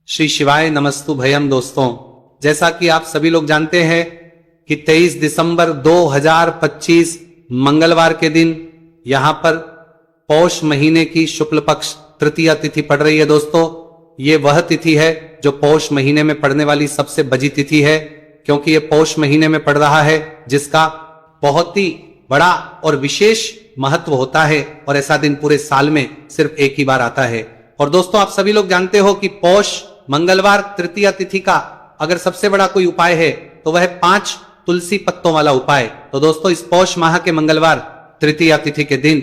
श्री शिवाय नमस्तु भयम। दोस्तों, जैसा कि आप सभी लोग जानते हैं कि 23 दिसंबर 2025 मंगलवार के दिन यहां पर पौष महीने की शुक्ल पक्ष तृतीया तिथि पड़ रही है। दोस्तों, ये वह तिथि है जो पौष महीने में पड़ने वाली सबसे बड़ी तिथि है, क्योंकि ये पौष महीने में पड़ रहा है जिसका बहुत ही बड़ा और विशेष महत्व होता है और ऐसा दिन पूरे साल में सिर्फ एक ही बार आता है। और दोस्तों, आप सभी लोग जानते हो कि पौष मंगलवार तृतीया तिथि का अगर सबसे बड़ा कोई उपाय है तो वह 5 तुलसी पत्तों वाला उपाय। तो दोस्तों, इस पौष माह के मंगलवार तृतीया तिथि के दिन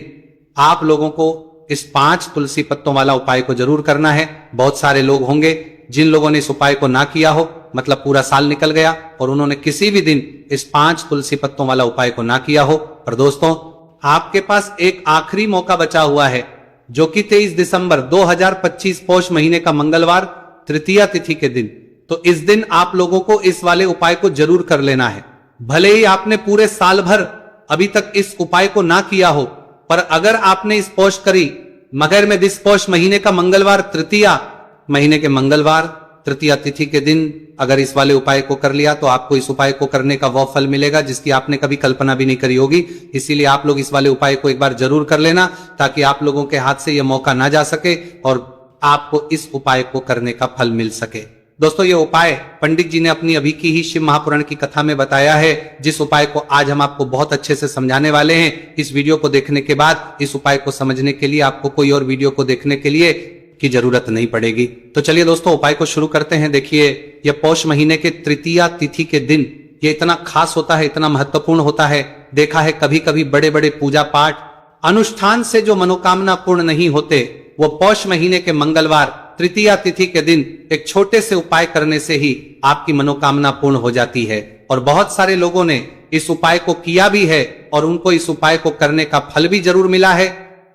आप लोगों को इस 5 तुलसी पत्तों वाला उपाय को जरूर करना है। बहुत सारे लोग होंगे जिन लोगों ने इस उपाय को ना किया हो, मतलब पूरा साल निकल गया और उन्होंने किसी भी दिन इस 5 तुलसी पत्तों वाला उपाय को ना किया हो। पर दोस्तों, आपके पास एक आखिरी मौका बचा हुआ है, जो कि 23 दिसंबर 2025 पौष महीने का मंगलवार तृतीया तिथि के दिन। तो इस दिन आप लोगों को इस वाले उपाय को जरूर कर लेना है। भले ही आपने पूरे साल भर अभी तक इस उपाय को ना किया हो, पर अगर आपने इस पौष करी मगर में इस पौष महीने का मंगलवार तृतीया महीने के मंगलवार तृतीया तिथि के दिन अगर इस वाले उपाय को कर लिया तो आपको इस उपाय को करने का वह फल मिलेगा जिसकी आपने कभी कल्पना भी नहीं करी होगी। इसीलिए आप लोग इस वाले उपाय को एक बार जरूर कर लेना, ताकि आप लोगों के हाथ से यह मौका ना जा सके और आपको इस उपाय को करने का फल मिल सके। दोस्तों, ये उपाय पंडित जी ने अपनी अभी की ही शिव महापुराण की कथा में बताया है, जिस उपाय को आज हम आपको बहुत अच्छे से समझाने वाले हैं। इस वीडियो को देखने के बाद इस उपाय को समझने के लिए आपको कोई और वीडियो को देखने के लिए की जरूरत नहीं पड़ेगी। तो चलिए दोस्तों, उपाय को शुरू करते हैं। देखिए, यह पौष महीने के तृतीया तिथि के दिन ये इतना खास होता है, इतना महत्वपूर्ण होता है। देखा है कभी कभी बड़े बड़े पूजा पाठ अनुष्ठान से जो मनोकामना पूर्ण नहीं होते, वो पौष महीने के मंगलवार तृतीया तिथि के दिन एक छोटे से उपाय करने से ही आपकी मनोकामना पूर्ण हो जाती है। और बहुत सारे लोगों ने इस उपाय को किया भी है और उनको इस उपाय को करने का फल भी जरूर मिला है।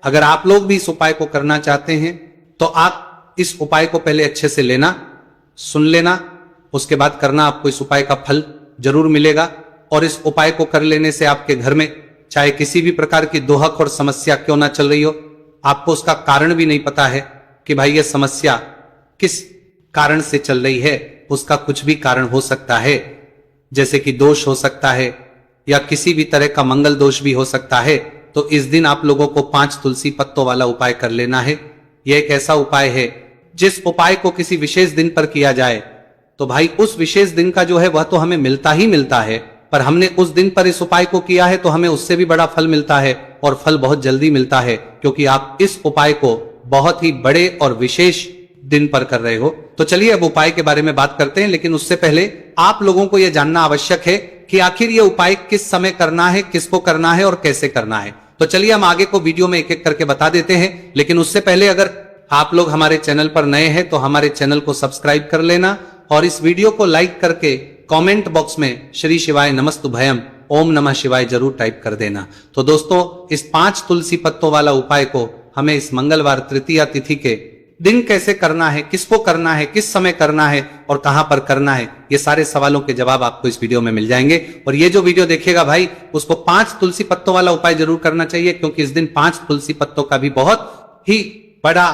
अगर आप लोग भी इस उपाय को करना चाहते हैं तो आप इस उपाय को पहले अच्छे से लेना, सुन लेना, उसके बाद करना। आपको इस उपाय का फल जरूर मिलेगा। और इस उपाय को कर लेने से आपके घर में चाहे किसी भी प्रकार की दोहक और समस्या क्यों ना चल रही हो, आपको उसका कारण भी नहीं पता है कि भाई ये समस्या किस कारण से चल रही है, उसका कुछ भी कारण हो सकता है। जैसे कि दोष हो सकता है या किसी भी तरह का मंगल दोष भी हो सकता है। तो इस दिन आप लोगों को 5 तुलसी पत्तों वाला उपाय कर लेना है। यह एक ऐसा उपाय है जिस उपाय को किसी विशेष दिन पर किया जाए तो भाई उस विशेष दिन का जो है वह तो हमें मिलता ही मिलता है, पर हमने उस दिन पर इस उपाय को किया है तो हमें उससे भी बड़ा फल मिलता है और फल बहुत जल्दी मिलता है, क्योंकि आप इस उपाय को बहुत ही बड़े और विशेष दिन पर कर रहे हो। तो चलिए अब उपाय के बारे में बात करते हैं, लेकिन उससे पहले आप लोगों को यह जानना आवश्यक है कि आखिर यह उपाय किस समय करना है, किसको करना है और कैसे करना है। तो चलिए हम आगे को वीडियो में एक एक करके बता देते हैं, लेकिन उससे पहले अगर आप लोग हमारे चैनल पर नए हैं तो हमारे चैनल को सब्सक्राइब कर लेना और इस वीडियो को लाइक करके कमेंट बॉक्स में श्री शिवाय नमस्तु भयम ओम नमः शिवाय जरूर टाइप कर देना। तो दोस्तों, इस 5 तुलसी पत्तों वाला उपाय को हमें इस मंगलवार तृतीया तिथि के दिन कैसे करना है, किसको करना है, किस समय करना है और कहां पर करना है, ये सारे सवालों के जवाब आपको इस वीडियो में मिल जाएंगे। और ये जो वीडियो देखेगा भाई, उसको 5 तुलसी पत्तों वाला उपाय जरूर करना चाहिए, क्योंकि इस दिन 5 तुलसी पत्तों का भी बहुत ही बड़ा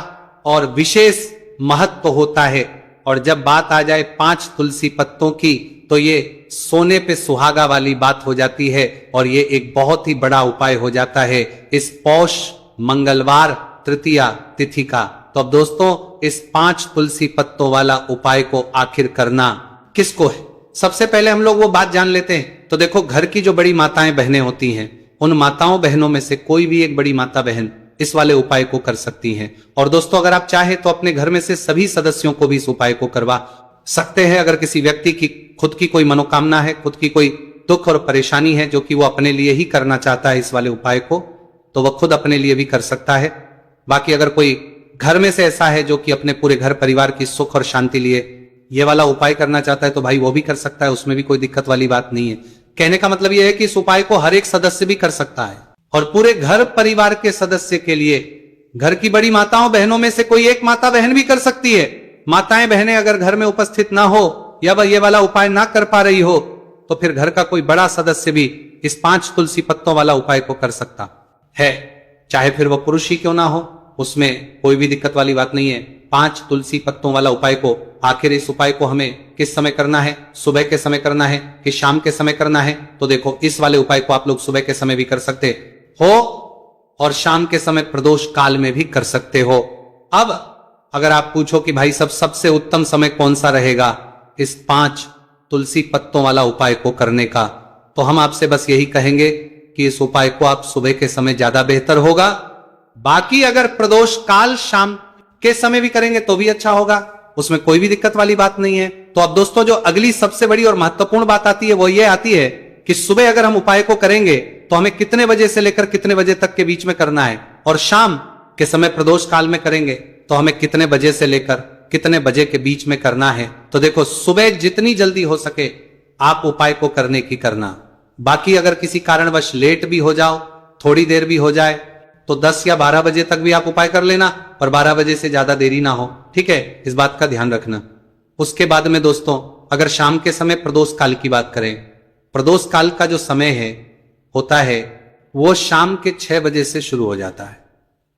और विशेष महत्व होता है। और जब बात आ जाए 5 तुलसी पत्तों की तो ये सोने पे सुहागा वाली बात हो जाती है और ये एक बहुत ही बड़ा उपाय हो जाता है इस पौष मंगलवार तृतीया तिथि का। तो अब दोस्तों, इस 5 तुलसी पत्तों वाला उपाय को आखिर करना किसको है, सबसे पहले हम लोग वो बात जान लेते हैं। तो देखो, घर की जो बड़ी माताएं बहनें होती हैं, उन माताओं बहनों में से कोई भी एक बड़ी माता बहन इस वाले उपाय को कर सकती हैं। और दोस्तों, अगर आप चाहे तो अपने घर में से सभी सदस्यों को भी इस उपाय को करवा सकते हैं। अगर किसी व्यक्ति की खुद की कोई मनोकामना है, खुद की कोई दुख और परेशानी है जो कि वो अपने लिए ही करना चाहता है इस वाले उपाय को, तो वह खुद अपने लिए भी कर सकता है। बाकी अगर कोई घर में से ऐसा है जो कि अपने पूरे घर परिवार की सुख और शांति लिए ये वाला उपाय करना चाहता है तो भाई वो भी कर सकता है, उसमें भी कोई दिक्कत वाली बात नहीं है। कहने का मतलब यह है कि इस उपाय को हर एक सदस्य भी कर सकता है और पूरे घर परिवार के सदस्य के लिए घर की बड़ी माताओं बहनों में से कोई एक माता बहन भी कर सकती है। माताएं बहनें अगर घर में उपस्थित ना हो या वह ये वाला उपाय ना कर पा रही हो तो फिर घर का कोई बड़ा सदस्य भी इस 5 तुलसी पत्तों वाला उपाय को कर सकता है, चाहे फिर वह पुरुष ही क्यों ना हो, उसमें कोई भी दिक्कत वाली बात नहीं है। 5 तुलसी पत्तों वाला उपाय को, आखिर इस उपाय को हमें किस समय करना है, सुबह के समय करना है कि शाम के समय करना है? तो देखो, इस वाले उपाय को आप लोग सुबह के समय भी कर सकते हो और शाम के समय प्रदोष काल में भी कर सकते हो। अब अगर आप पूछो कि भाई सबसे उत्तम समय कौन सा रहेगा इस 5 तुलसी पत्तों वाला उपाय को करने का, तो हम आपसे बस यही कहेंगे कि इस उपाय को आप सुबह के समय ज्यादा बेहतर होगा। बाकी अगर प्रदोष काल शाम के समय भी करेंगे तो भी अच्छा होगा, उसमें कोई भी दिक्कत वाली बात नहीं है। तो अब दोस्तों, जो अगली सबसे बड़ी और महत्वपूर्ण बात आती है वो ये आती है कि सुबह अगर हम उपाय को करेंगे तो हमें कितने बजे से लेकर कितने बजे तक के बीच में करना है, और शाम के समय प्रदोष काल में करेंगे तो हमें कितने बजे से लेकर कितने बजे के बीच में करना है। तो देखो, सुबह जितनी जल्दी हो सके आप उपाय को करने की करना। बाकी अगर किसी कारणवश लेट भी हो जाओ, थोड़ी देर भी हो जाए, तो 10 या 12 बजे तक भी आप उपाय कर लेना, पर 12 बजे से ज्यादा देरी ना हो, ठीक है? इस बात का ध्यान रखना। उसके बाद में दोस्तों, अगर शाम के समय प्रदोष काल की बात करें, प्रदोष काल का जो समय है होता है वो शाम के 6 बजे से शुरू हो जाता है।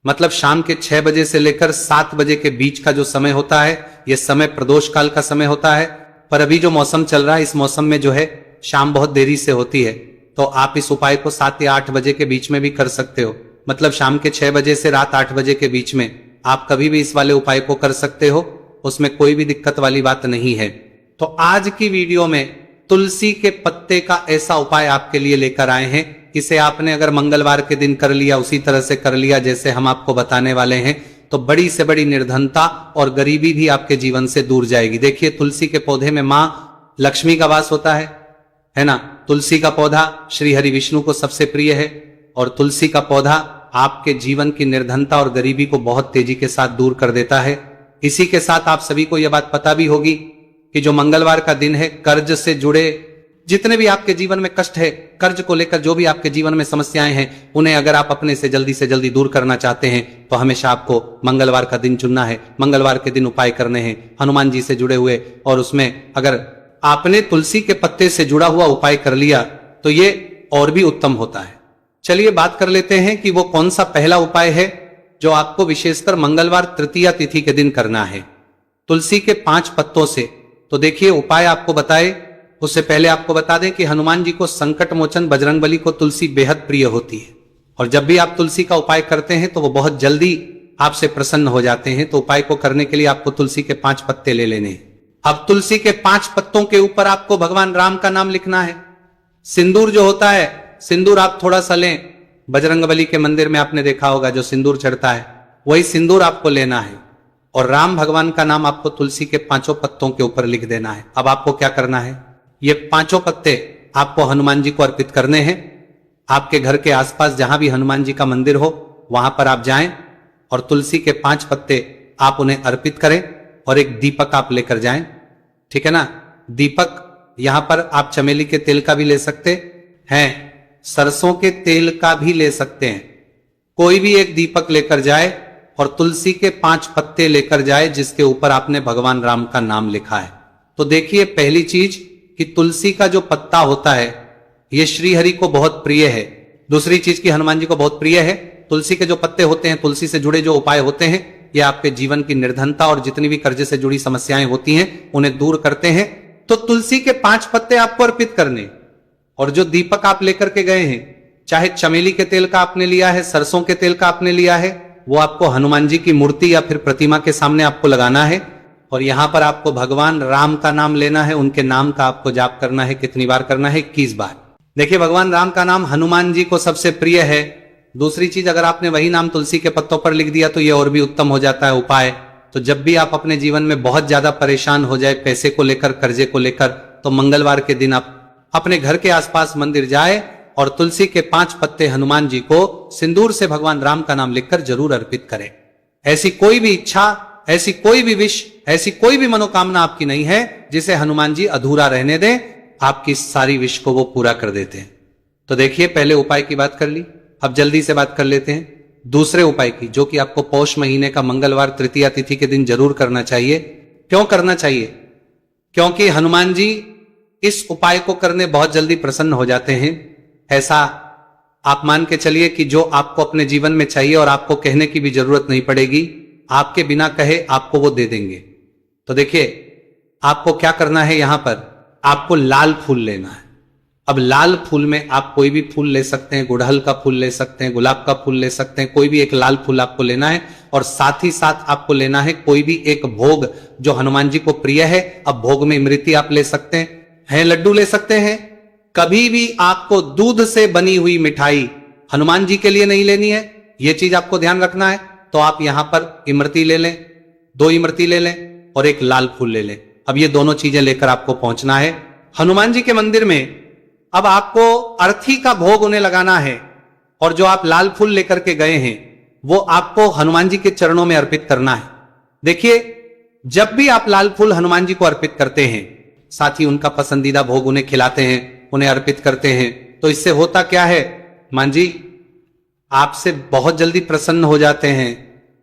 मतलब शाम के 6 बजे से लेकर 7 बजे के बीच का जो समय होता है, यह समय प्रदोष काल का समय होता है। पर अभी जो मौसम चल रहा है, इस मौसम में जो है शाम बहुत देरी से होती है, तो आप इस उपाय को 7 या 8 बजे के बीच में भी कर सकते हो। मतलब शाम के 6 बजे से रात 8 बजे के बीच में आप कभी भी इस वाले उपाय को कर सकते हो, उसमें कोई भी दिक्कत वाली बात नहीं है। तो आज की वीडियो में तुलसी के पत्ते का ऐसा उपाय आपके लिए लेकर आए हैं, इसे आपने अगर मंगलवार के दिन कर लिया, उसी तरह से कर लिया जैसे हम आपको बताने वाले हैं, तो बड़ी से बड़ी निर्धनता और गरीबी भी आपके जीवन से दूर जाएगी। देखिए, तुलसी के पौधे में मां लक्ष्मी का वास होता है ना? तुलसी का पौधा श्री हरि विष्णु को सबसे प्रिय है, और तुलसी का पौधा आपके जीवन की निर्धनता और गरीबी को बहुत तेजी के साथ दूर कर देता है। इसी के साथ आप सभी को यह बात पता भी होगी कि जो मंगलवार का दिन है, कर्ज से जुड़े जितने भी आपके जीवन में कष्ट है, कर्ज को लेकर जो भी आपके जीवन में समस्याएं हैं, उन्हें अगर आप अपने से जल्दी दूर करना चाहते हैं तो हमेशा आपको मंगलवार का दिन चुनना है। मंगलवार के दिन उपाय करने हैं हनुमान जी से जुड़े हुए, और उसमें अगर आपने तुलसी के पत्ते से जुड़ा हुआ उपाय कर लिया तो ये और भी उत्तम होता है। चलिए बात कर लेते हैं कि वो कौन सा पहला उपाय है जो आपको विशेषकर मंगलवार तृतीया तिथि के दिन करना है तुलसी के 5 पत्तों से। तो देखिए, उपाय आपको बताए उससे पहले आपको बता दें कि हनुमान जी को संकट मोचन बजरंगबली को तुलसी बेहद प्रिय होती है, और जब भी आप तुलसी का उपाय करते हैं तो वो बहुत जल्दी आपसे प्रसन्न हो जाते हैं। तो उपाय को करने के लिए आपको तुलसी के 5 पत्ते ले लेने हैं। अब तुलसी के 5 पत्तों के ऊपर आपको भगवान राम का नाम लिखना है। सिंदूर जो होता है, सिंदूर आप थोड़ा सा लें। बजरंगबली के मंदिर में आपने देखा होगा जो सिंदूर चढ़ता है, वही सिंदूर आपको लेना है, और राम भगवान का नाम आपको तुलसी के 5 पत्तों के ऊपर लिख देना है। अब आपको क्या करना है, ये 5 पत्ते आपको हनुमान जी को अर्पित करने हैं। आपके घर के आसपास जहां भी हनुमान जी का मंदिर हो वहां पर आप जाएं और तुलसी के 5 पत्ते आप उन्हें अर्पित करें, और एक दीपक आप लेकर जाएं, ठीक है ना? दीपक यहां पर आप चमेली के तेल का भी ले सकते हैं, सरसों के तेल का भी ले सकते हैं। कोई भी एक दीपक लेकर जाए और तुलसी के 5 पत्ते लेकर जाए जिसके ऊपर आपने भगवान राम का नाम लिखा है। तो देखिए, पहली चीज कि तुलसी का जो पत्ता होता है यह श्री हरि को बहुत प्रिय है। दूसरी चीज कि हनुमान जी को बहुत प्रिय है। तुलसी के जो पत्ते होते हैं, तुलसी से जुड़े जो उपाय होते हैं, ये आपके जीवन की निर्धनता और जितनी भी कर्ज से जुड़ी समस्याएं होती हैं उन्हें दूर करते हैं। तो तुलसी के 5 पत्ते आपको अर्पित करने, और जो दीपक आप लेकर के गए हैं, चाहे चमेली के तेल का आपने लिया है, सरसों के तेल का आपने लिया है, वो आपको हनुमान जी की मूर्ति या फिर प्रतिमा के सामने आपको लगाना है, और यहां पर आपको भगवान राम का नाम लेना है। उनके नाम का आपको जाप करना है। कितनी बार करना है? 21 बार। देखिए, भगवान राम का नाम हनुमान जी को सबसे प्रिय है। दूसरी चीज, अगर आपने वही नाम तुलसी के पत्तों पर लिख दिया तो यह और भी उत्तम हो जाता है उपाय। तो जब भी आप अपने जीवन में बहुत ज्यादा परेशान हो जाए पैसे को लेकर, कर्जे को लेकर, तो मंगलवार के दिन आप अपने घर के आसपास मंदिर जाए और तुलसी के 5 पत्ते हनुमान जी को सिंदूर से भगवान राम का नाम लिखकर जरूर अर्पित करें। ऐसी कोई भी इच्छा, ऐसी कोई भी विश, ऐसी कोई भी मनोकामना आपकी नहीं है जिसे हनुमान जी अधूरा रहने दें। आपकी सारी विश को वो पूरा कर देते हैं। तो देखिए, पहले उपाय की बात कर ली, अब जल्दी से बात कर लेते हैं दूसरे उपाय की, जो कि आपको पौष महीने का मंगलवार तृतीया तिथि के दिन जरूर करना चाहिए। क्यों करना चाहिए? क्योंकि हनुमान जी इस उपाय को करने बहुत जल्दी प्रसन्न हो जाते हैं। ऐसा आप मान के चलिए कि जो आपको अपने जीवन में चाहिए और आपको कहने की भी जरूरत नहीं पड़ेगी, आपके बिना कहे आपको वो दे देंगे। तो देखिए, आपको क्या करना है, यहां पर आपको लाल फूल लेना है। अब लाल फूल में आप कोई भी फूल ले सकते हैं, गुड़हल का फूल ले सकते हैं, गुलाब का फूल ले सकते हैं, कोई भी एक लाल फूल आपको लेना है। और साथ ही साथ आपको लेना है कोई भी एक भोग जो हनुमान जी को प्रिय है। अब भोग में इमरती आप ले सकते हैं, लड्डू ले सकते हैं। कभी भी आपको दूध से बनी हुई मिठाई हनुमान जी के लिए नहीं लेनी है, यह चीज आपको ध्यान रखना है। तो आप यहां पर इमरती ले लें, 2 इमरती ले लें और एक लाल फूल ले लें। अब ये दोनों चीजें लेकर आपको पहुंचना है हनुमान जी के मंदिर में। अब आपको अर्थी का भोग उन्हें लगाना है और जो आप लाल फूल लेकर के गए हैं वो आपको हनुमान जी के चरणों में अर्पित करना है। देखिए, जब भी आप लाल फूल हनुमान जी को अर्पित करते हैं, साथ ही उनका पसंदीदा भोग उन्हें खिलाते हैं, उन्हें अर्पित करते हैं, तो इससे होता क्या है, हनुमान जी आपसे बहुत जल्दी प्रसन्न हो जाते हैं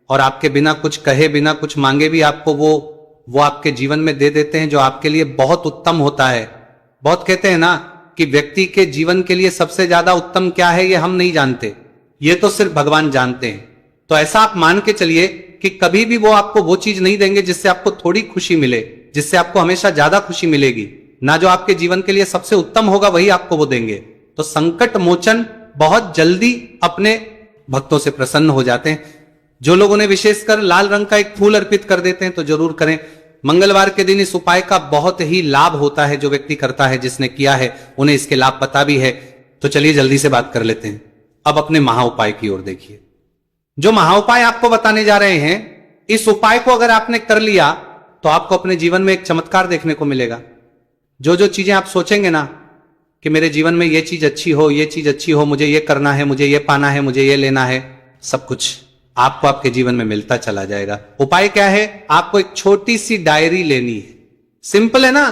और आपके बिना कुछ कहे, बिना कुछ मांगे भी आपको वो आपके जीवन में दे देते हैं, जो आपके लिए बहुत उत्तम होता है। बहुत कहते हैं ना कि व्यक्ति के जीवन के लिए सबसे ज्यादा उत्तम क्या है, ये हम नहीं जानते, ये तो सिर्फ भगवान जानते हैं। तो ऐसा आप मान के चलिए कि कभी भी वो आपको वो चीज नहीं देंगे जिससे आपको थोड़ी खुशी मिले, जिससे आपको हमेशा ज्यादा खुशी मिलेगी ना। जो आपके जीवन के लिए सबसे उत्तम होगा वही आपको वो देंगे। तो संकट मोचन बहुत जल्दी अपने भक्तों से प्रसन्न हो जाते हैं। जो लोग उन्हें विशेषकर लाल रंग का एक फूल अर्पित कर देते हैं तो जरूर करें। मंगलवार के दिन इस उपाय का बहुत ही लाभ होता है। जो व्यक्ति करता है, जिसने किया है, उन्हें इसके लाभ पता भी है। तो चलिए जल्दी से बात कर लेते हैं। अब अपने महा उपाय की ओर देखिए। जो महा उपाय आपको बताने जा रहे हैं, इस उपाय को अगर आपने कर लिया तो आपको अपने जीवन में एक चमत्कार देखने को मिलेगा। जो जो चीजें आप सोचेंगे ना कि मेरे जीवन में ये चीज अच्छी हो, ये चीज अच्छी हो, मुझे ये करना है, मुझे ये पाना है, मुझे ये लेना है, सब कुछ आपको आपके जीवन में मिलता चला जाएगा। उपाय क्या है, आपको एक छोटी सी डायरी लेनी है। सिंपल है ना,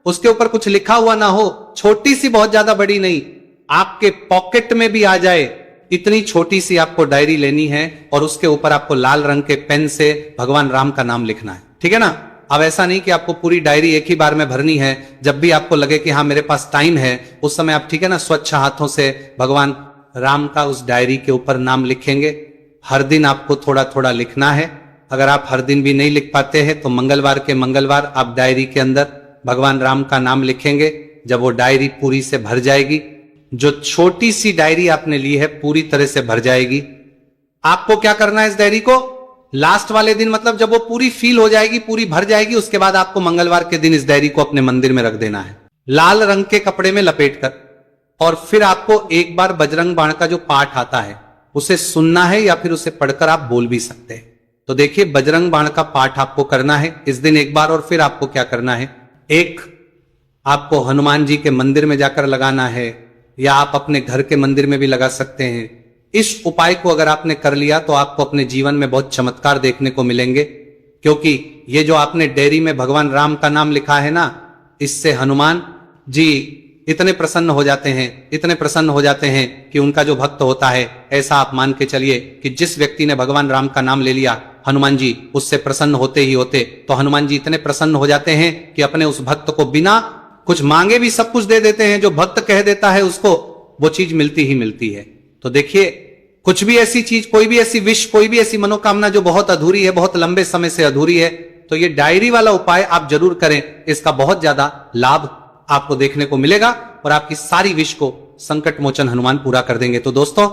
उसके ऊपर कुछ लिखा हुआ ना हो, छोटी सी, बहुत ज्यादा बड़ी नहीं, आपके पॉकेट में भी आ जाए इतनी छोटी सी आपको डायरी लेनी है और उसके ऊपर आपको लाल रंग के पेन से भगवान राम का नाम लिखना है। ठीक है ना। अब ऐसा नहीं कि आपको पूरी डायरी एक ही बार में भरनी है। जब भी आपको लगे कि हाँ मेरे पास टाइम है, उस समय आप, ठीक है ना, स्वच्छ हाथों से भगवान राम का उस डायरी के ऊपर नाम लिखेंगे। हर दिन आपको थोड़ा थोड़ा लिखना है। अगर आप हर दिन भी नहीं लिख पाते हैं तो मंगलवार के मंगलवार आप डायरी के अंदर भगवान राम का नाम लिखेंगे। जब वो डायरी पूरी से भर जाएगी, जो छोटी सी डायरी आपने ली है पूरी तरह से भर जाएगी, आपको क्या करना है, इस डायरी को लास्ट वाले दिन, मतलब जब वो पूरी फील हो जाएगी, पूरी भर जाएगी, उसके बाद आपको मंगलवार के दिन इस डायरी को अपने मंदिर में रख देना है, लाल रंग के कपड़े में लपेटकर। और फिर आपको एक बार बजरंग बाण का जो पाठ आता है उसे सुनना है या फिर उसे पढ़कर आप बोल भी सकते हैं। तो देखिए, बजरंग बाण का पाठ आपको करना है इस दिन एक बार। और फिर आपको क्या करना है, एक आपको हनुमान जी के मंदिर में जाकर लगाना है या आप अपने घर के मंदिर में भी लगा सकते हैं। इस उपाय को अगर आपने कर लिया तो आपको अपने जीवन में बहुत चमत्कार देखने को मिलेंगे, क्योंकि ये जो आपने डायरी में भगवान राम का नाम लिखा है ना, इससे हनुमान जी इतने प्रसन्न हो जाते हैं, इतने प्रसन्न हो जाते हैं कि उनका जो भक्त होता है, ऐसा आप मान के चलिए कि जिस व्यक्ति ने भगवान राम का नाम ले लिया, हनुमान जी उससे प्रसन्न होते ही होते, तो हनुमान जी इतने प्रसन्न हो जाते हैं कि अपने उस भक्त को बिना कुछ मांगे भी सब कुछ दे देते हैं। जो भक्त कह देता है उसको वो चीज मिलती ही मिलती है। तो देखिए, कुछ भी ऐसी चीज, कोई भी ऐसी विश, कोई भी ऐसी मनोकामना जो बहुत अधूरी है, बहुत लंबे समय से अधूरी है, तो ये डायरी वाला उपाय आप जरूर करें। इसका बहुत ज्यादा लाभ आपको देखने को मिलेगा और आपकी सारी विश को संकट मोचन हनुमान पूरा कर देंगे। तो दोस्तों,